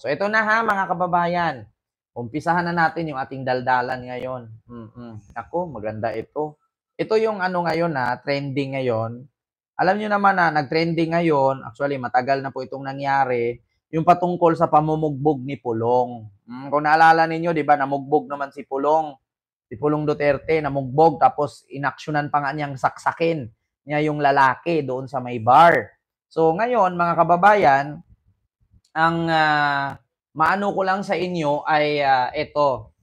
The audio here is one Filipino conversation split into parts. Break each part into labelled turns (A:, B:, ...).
A: So ito na ha mga kababayan. Umpisahan na natin yung ating daldalan ngayon. Ako, maganda ito. Ito yung ano ngayon na trending ngayon. Alam niyo naman na nag-trending ngayon, actually matagal na po itong nangyari, yung patungkol sa pamumugbog ni Pulong. Kung naalala ninyo, 'di ba, namugbog naman si Pulong. Si Pulong Duterte namugbog tapos inaksyonan pa nga niyang saksakin niya yung lalaki doon sa may bar. So ngayon mga kababayan, ang maano ko lang sa inyo ay ito,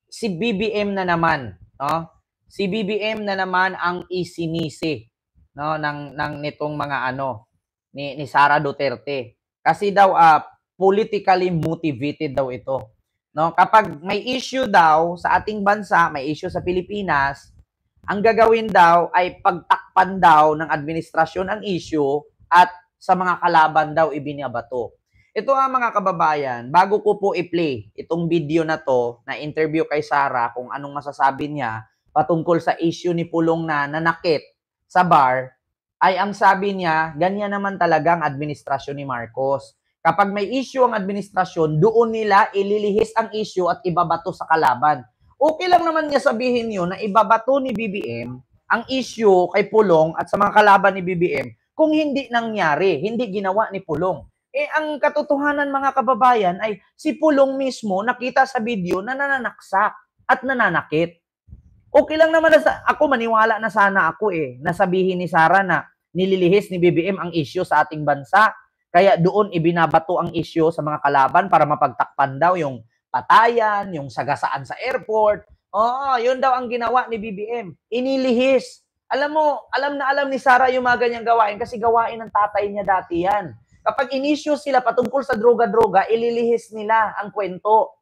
A: si BBM na naman, no? Si BBM na naman ang isinisi, no, ng nitong mga ano ni Sara Duterte. Kasi daw politically motivated daw ito. No, kapag may issue daw sa ating bansa, may issue sa Pilipinas, ang gagawin daw ay pagtakpan daw ng administrasyon ang issue at sa mga kalaban daw ibinabato. Ito mga kababayan, bago ko po i-play itong video na to, na interview kay Sara kung anong masasabi niya patungkol sa issue ni Pulong na nanakit sa bar, ay ang sabi niya, ganyan naman talaga ang administrasyon ni Marcos. Kapag may issue ang administrasyon, doon nila ililihis ang issue at ibabato sa kalaban. Okay lang naman niya sabihin yun na ibabato ni BBM ang issue kay Pulong at sa mga kalaban ni BBM kung hindi nangyari, hindi ginawa ni Pulong. Ang katotohanan mga kababayan ay si Pulong mismo nakita sa video na nananaksak at nananakit. Okay lang naman na ako maniwala na sana ako nasabihin ni Sara na nililihis ni BBM ang issue sa ating bansa. Kaya doon ibinabato ang issue sa mga kalaban para mapagtakpan daw yung patayan, yung sagasaan sa airport. Yun daw ang ginawa ni BBM. Inilihis. Alam na alam ni Sara yung mga ganyang gawain kasi gawain ng tatay niya dati yan. Kapag in-issue sila patungkol sa droga-droga, ililihis nila ang kwento.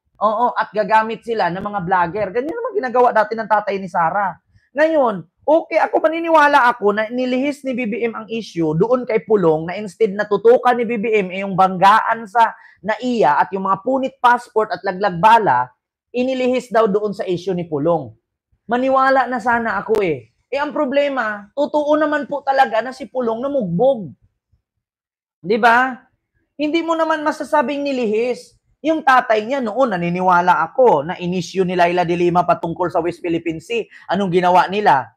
A: At gagamit sila ng mga vlogger. Ganyan naman ginagawa dati ng tatay ni Sara. Ngayon, okay, ako maniniwala ako na nilihis ni BBM ang issue doon kay Pulong na instead na tutukan ni BBM yung banggaan sa NAIA at yung mga punit passport at laglag bala, inilihis daw doon sa issue ni Pulong. Maniwala na sana ako ang problema, totoo naman po talaga na si Pulong namugbog. 'Di ba? Hindi mo naman masasabing nilihis. Yung tatay niya noon, naniniwala ako na in-issue ni Laila de Lima patungkol sa West Philippine Sea. Anong ginawa nila?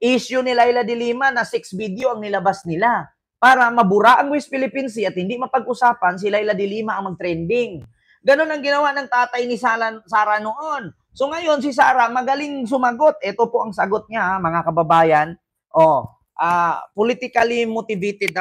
A: Issue ni Laila de Lima na 6 video ang nilabas nila para mabura ang West Philippine Sea at hindi mapag-usapan si Laila de Lima ang mag-trending. Ganon ang ginawa ng tatay ni Sara noon. So ngayon si Sara magaling sumagot. Ito po ang sagot niya mga kababayan. Politically motivated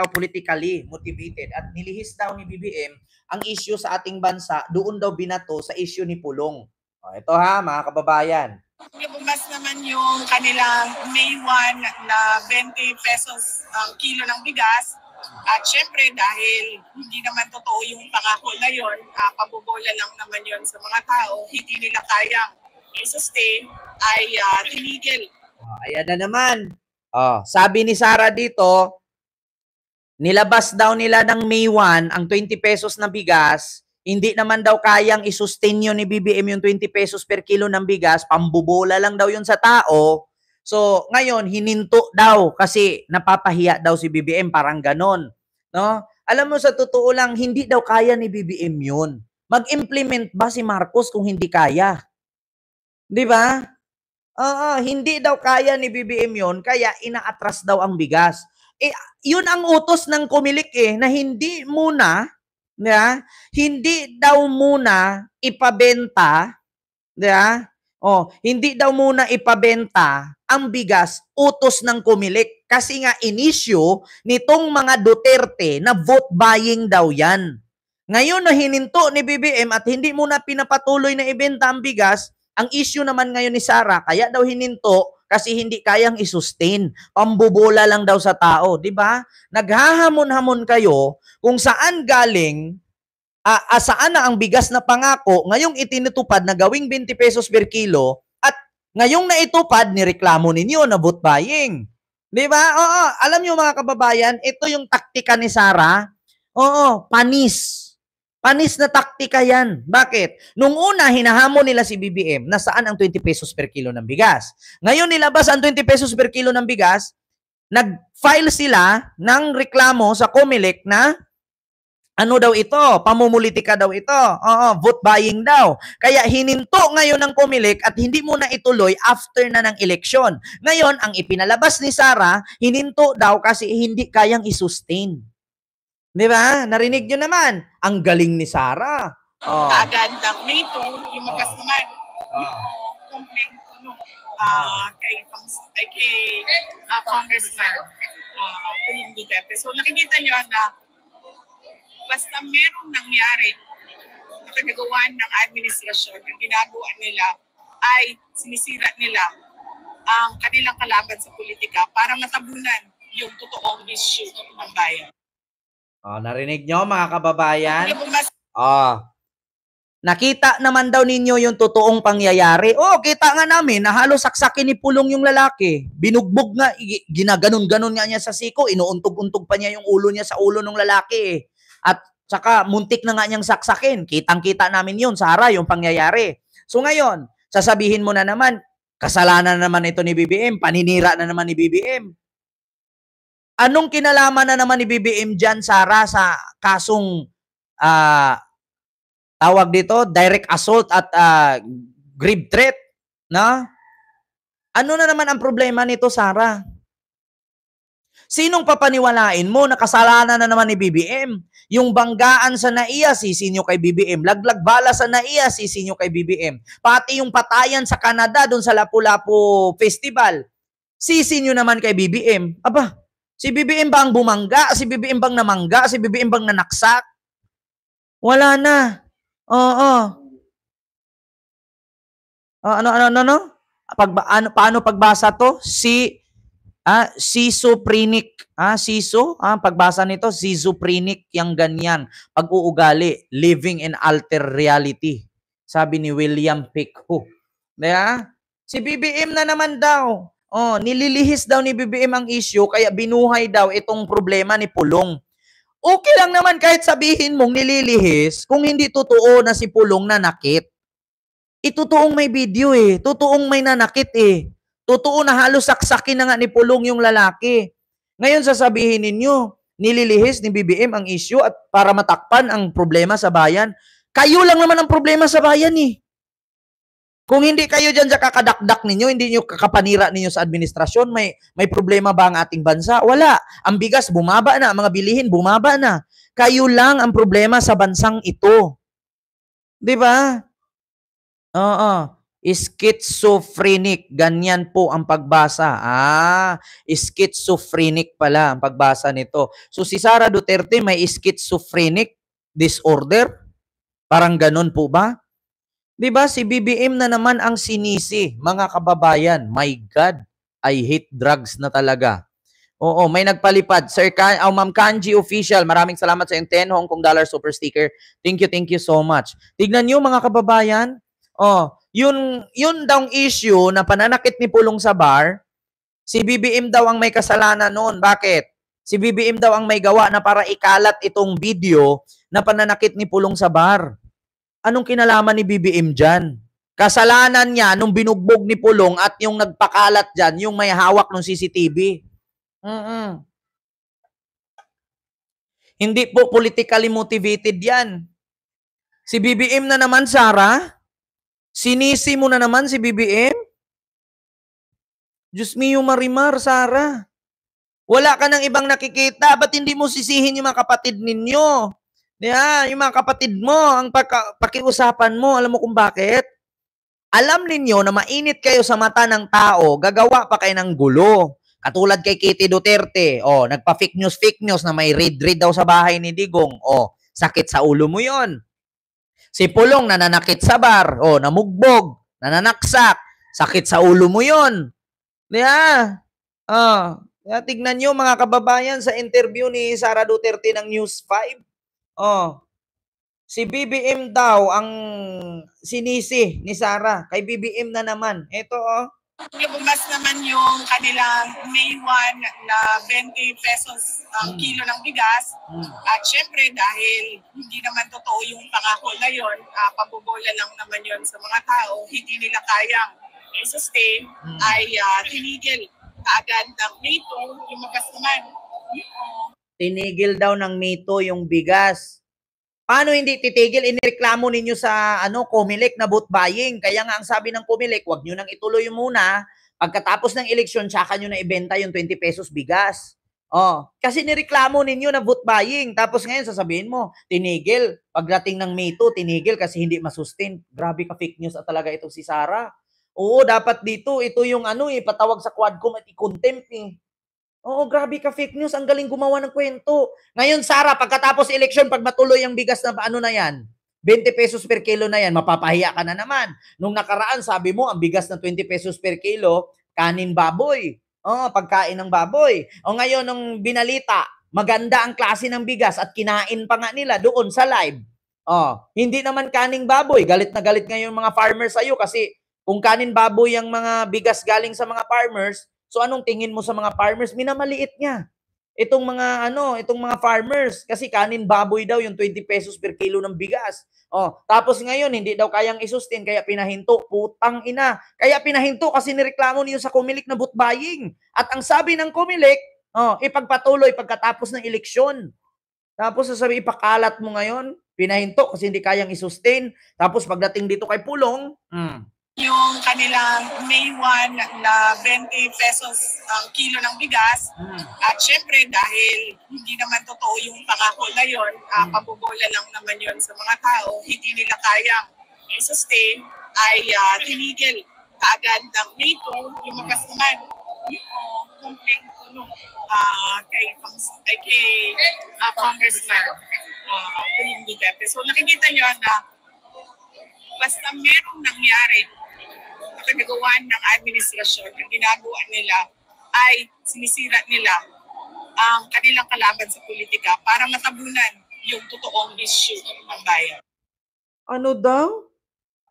A: at nilihis daw ni BBM ang issue sa ating bansa, doon daw binato sa issue ni Pulong. Ito mga kababayan.
B: Bumas naman yung kanilang May 1 na 20 pesos ang kilo ng bigas. At syempre dahil hindi naman totoo yung pangako na yun, pabobola lang naman yun sa mga tao, hindi nila kayang i-sustain, ay tinigil.
A: Ayan na naman. Sabi ni Sara dito, nilabas daw nila ng May 1 ang 20 pesos na bigas, hindi naman daw kayang i-sustain yun ni BBM yung 20 pesos per kilo ng bigas, pambubola lang daw yun sa tao. So, ngayon, hininto daw kasi napapahiya daw si BBM, parang ganon. No? Alam mo, sa totoo lang, hindi daw kaya ni BBM yun. Mag-implement ba si Marcos kung hindi kaya? Di ba? Hindi daw kaya ni BBM yun, kaya ina-atras daw ang bigas. Yun ang utos ng Comelec na hindi daw muna ipabenta, hindi daw muna ipabenta ang bigas, utos ng Comelec. Kasi nga in-issue nitong mga Duterte na vote buying daw yan. Ngayon na hininto ni BBM at hindi muna pinapatuloy na ibenta ang bigas, ang issue naman ngayon ni Sara, kaya daw hininto kasi hindi kayang i-sustain. Pambubola lang daw sa tao, 'di ba? Naghahamon-hamon kayo kung saan galing, saan na ang bigas na pangako, ngayong itinutupad na gawing 20 pesos per kilo at ngayong naitupad nireklamo ninyo na vote buying. 'Di ba? Alam niyo mga kababayan, ito yung taktika ni Sara. Panis. Panis na taktika yan. Bakit? Nung una, hinahamon nila si BBM na saan ang 20 pesos per kilo ng bigas. Ngayon, nilabas ang 20 pesos per kilo ng bigas, nag-file sila ng reklamo sa Comelec na Ano daw ito? Pamumulitika daw ito. Oo, vote buying daw. Kaya hininto ngayon ng Comelec at hindi muna ituloy after na ng eleksyon. Ngayon, ang ipinalabas ni Sara, hininto daw kasi hindi kayang isustain. Di ba? Narinig nyo naman. Ang galing ni Sara. Oh.
B: Kaagad ng May 2, lumagas naman yung complaint kay Congressman Pulong Duterte. So nakikita nyo na basta merong nangyari na pinagawa ng administrasyon, ang ginagawa nila ay sinisira nila ang kanilang kalaban sa politika para matabunan yung totoong issue ng bayan.
A: Oh, narinig nyo mga kababayan? Nakita naman daw ninyo yung totoong pangyayari. Oh, kita nga namin na halos saksakin ni Pulong yung lalaki. Binugbog nga, ginaganon-ganon nga niya sa siko, inuuntog-untog pa niya yung ulo niya sa ulo ng lalaki. At saka muntik na nga niyang saksakin. Kitang-kita namin yun, Sara, yung pangyayari. So ngayon, sasabihin mo na naman, kasalanan na naman ito ni BBM, paninira na naman ni BBM. Anong kinalaman na naman ni BBM dyan, Sara, sa kasong tawag dito, direct assault at grave threat? No? Ano na naman ang problema nito, Sara? Sinong papaniwalain mo na kasalanan na naman ni BBM? Yung banggaan sa NAIA, sisinyo kay BBM. Laglag bala sa NAIA, sisinyo kay BBM. Pati yung patayan sa Canada, doon sa Lapu-Lapu Festival, sisinyo naman kay BBM. Aba, si BBM ba ang bumangga? Si BBM bang namangga? Si BBM bang nanaksak? Wala na. Oo. Ano? Paano pagbasa to? Schizophrenic. Pagbasa nito, schizophrenic yung ganyan. Pag-uugali, living in alter reality. Sabi ni William Pickhook. Diba? Si BBM na naman daw. Oh, nililihis daw ni BBM ang issue, kaya binuhay daw itong problema ni Pulong. Okay lang naman kahit sabihin mong nililihis kung hindi totoo na si Pulong nanakit. Itotoong may video eh. Totoong may nanakit eh. Totoo na halos saksakin na nga ni Pulong yung lalaki. Ngayon sasabihin ninyo, nililihis ni BBM ang issue at para matakpan ang problema sa bayan. Kayo lang naman ang problema sa bayan eh. Kung hindi kayo dyan sa kakadakdak ninyo, hindi nyo kakapanira ninyo sa administrasyon, may problema ba ang ating bansa? Wala. Ang bigas bumaba na, ang mga bilihin bumaba na. Kayo lang ang problema sa bansang ito. Di ba? Oo. Schizophrenic. Ganyan po ang pagbasa. Schizophrenic pala ang pagbasa nito. So si Sara Duterte may schizophrenic disorder? Parang ganun po ba? Diba? Si BBM na naman ang sinisi. Mga kababayan, my God, I hate drugs na talaga. Oo, may nagpalipad. Sir Ma'am Kanji Official, maraming salamat sa yung 10 Hong Kong dollar super sticker. Thank you so much. Tignan nyo mga kababayan. Yun daw issue na pananakit ni Pulong sa bar, si BBM daw ang may kasalanan noon. Bakit? Si BBM daw ang may gawa na para ikalat itong video na pananakit ni Pulong sa bar. Anong kinalaman ni BBM dyan? Kasalanan niya nung binugbog ni Pulong at yung nagpakalat dyan, yung may hawak ng CCTV. Hindi po politically motivated yan. Si BBM na naman, Sara? Sinisi mo na naman si BBM? Diyos mio Marimar, Sara. Wala ka ng ibang nakikita. Ba't hindi mo sisihin yung mga kapatid ninyo? Yeah, yung mga kapatid mo, ang pakiusapan mo, alam mo kung bakit? Alam ninyo na mainit kayo sa mata ng tao, gagawa pa kayo ng gulo. Katulad kay Kitty Duterte, nagpa-fake news na may raid daw sa bahay ni Digong. Sakit sa ulo mo yon. Si Pulong nananakit sa bar, namugbog, nananaksak, sakit sa ulo mo yon. Yeah. Tignan nyo mga kababayan sa interview ni Sara Duterte ng News 5. Si BBM daw ang sinisi ni Sara. Kay BBM na naman. Ito
B: Lumas naman yung kanilang May 1 na 20 pesos ang kilo ng bigas. At syempre dahil hindi naman totoo yung pangako na yun, pabobola lang naman yun sa mga tao, hindi nila kayang i-sustain, ay tinigil kaagad ng May 2, lumagas naman.
A: Tinigil daw ng May 2 yung bigas. Paano hindi titigil? Inireklamo ninyo sa Comelec na vote buying. Kaya nga ang sabi ng Comelec, wag nyo nang ituloy muna. Pagkatapos ng eleksyon, tsaka nyo na ibenta yung 20 pesos bigas. Oh, kasi nireklamo ninyo na vote buying. Tapos ngayon sasabihin mo, tinigil. Pagdating ng May 2, tinigil kasi hindi masustain. Grabe ka fake news at talaga itong si Sara. Oo, dapat dito, ito yung patawag sa Quadcom at i-contempt eh. Oo, grabe ka fake news. Ang galing gumawa ng kwento. Ngayon, Sara, pagkatapos election, pag matuloy ang bigas na na yan, 20 pesos per kilo na yan, mapapahiya ka na naman. Nung nakaraan, sabi mo, ang bigas na 20 pesos per kilo, kanin baboy. Oh, pagkain ng baboy. O ngayon, nung binalita, maganda ang klase ng bigas at kinain pa nga nila doon sa live. Oh, hindi naman kaning baboy. Galit na galit ngayon mga farmers sa'yo kasi kung kanin baboy ang mga bigas galing sa mga farmers, so anong tingin mo sa mga farmers? Minamaliit niya. Itong mga farmers kasi kanin baboy daw yung 20 pesos per kilo ng bigas. Oh, tapos ngayon hindi daw kayang isustain kaya pinahinto. Putang ina. Kaya pinahinto kasi nireklamo niyo sa Comelec na vote buying. At ang sabi ng Comelec, ipagpatuloy pagkatapos ng eleksyon. Tapos sasabi ipakalat mo ngayon, pinahinto kasi hindi kayang isustain. Tapos pagdating dito kay Pulong,
B: yung kanilang May 1 na 20 pesos ang kilo ng bigas. At syempre dahil hindi naman totoo yung pangako na yun, pabubola lang naman yun sa mga tao, hindi nila kayang i-sustain, ay tinigil kaagad ng May 2, lumabas naman yung complaint ko kay Congressman Pulong Duterte. So nakikita nyo na basta merong nangyari na pinagawa ng administrasyon, ang ginagawa nila ay sinisira nila ang kanilang kalaban sa politika para matabunan yung totoong issue ng bayan.
A: Ano daw?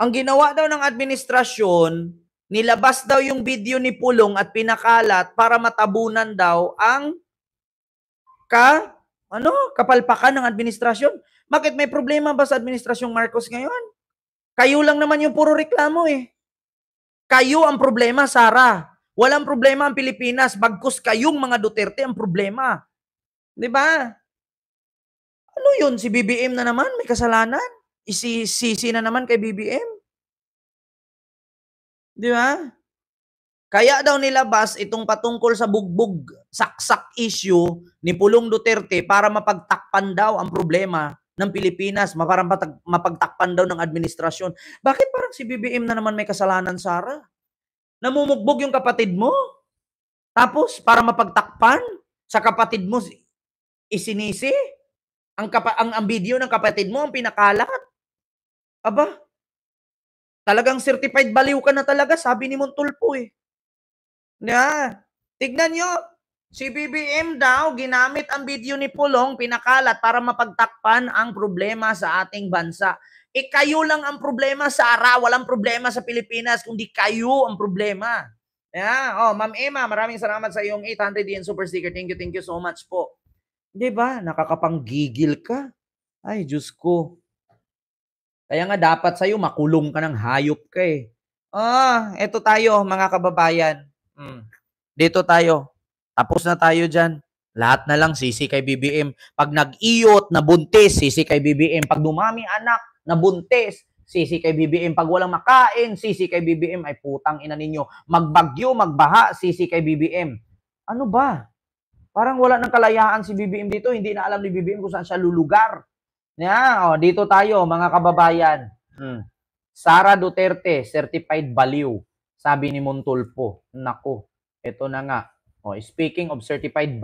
A: Ang ginawa daw ng administrasyon, nilabas daw yung video ni Pulong at pinakalat para matabunan daw ang kapalpakan ng administrasyon. Bakit may problema ba sa administrasyong Marcos ngayon? Kayo lang naman yung puro reklamo eh. Kayo ang problema, Sara. Walang problema ang Pilipinas. Bagkus kayong mga Duterte ang problema. Di ba? Ano yun? Si BBM na naman may kasalanan? Isisisi na naman kay BBM? Di ba? Kaya daw nilabas itong patungkol sa bugbog saksak issue ni Pulong Duterte para mapagtakpan daw ang problema ng Pilipinas, para mapagtakpan daw ng administrasyon. Bakit parang si BBM na naman may kasalanan, Sara? Namumugbog yung kapatid mo? Tapos, para mapagtakpan sa kapatid mo, isinisi? Ang video ng kapatid mo ang pinakalat? Aba, talagang certified baliw ka na talaga, sabi ni Montulfo eh. Tignan nyo, si BBM daw, ginamit ang video ni Pulong, pinakalat para mapagtakpan ang problema sa ating bansa. Kayo lang ang problema, Sara. Walang problema sa Pilipinas, kundi kayo ang problema. Ma'am Emma, maraming salamat sa iyong 800 yen super sticker. Thank you so much po. Diba? Nakakapanggigil ka. Ay, Diyos ko. Kaya nga dapat sa'yo, makulong ka ng hayop ka eh. Eto tayo, mga kababayan. Dito tayo. Tapos na tayo dyan. Lahat na lang sisi kay BBM. Pag nag-iyot, nabuntis, sisi kay BBM. Pag dumami anak, nabuntis, sisi kay BBM. Pag walang makain, sisi kay BBM. Ay putang ina ninyo. Magbagyo, magbaha, sisi kay BBM. Ano ba? Parang wala ng kalayaan si BBM dito. Hindi na alam ni BBM kung saan siya lulugar. Dito tayo, mga kababayan. Sara Duterte, certified baliw. Sabi ni Montulfo. Nako, ito na nga. Speaking of certified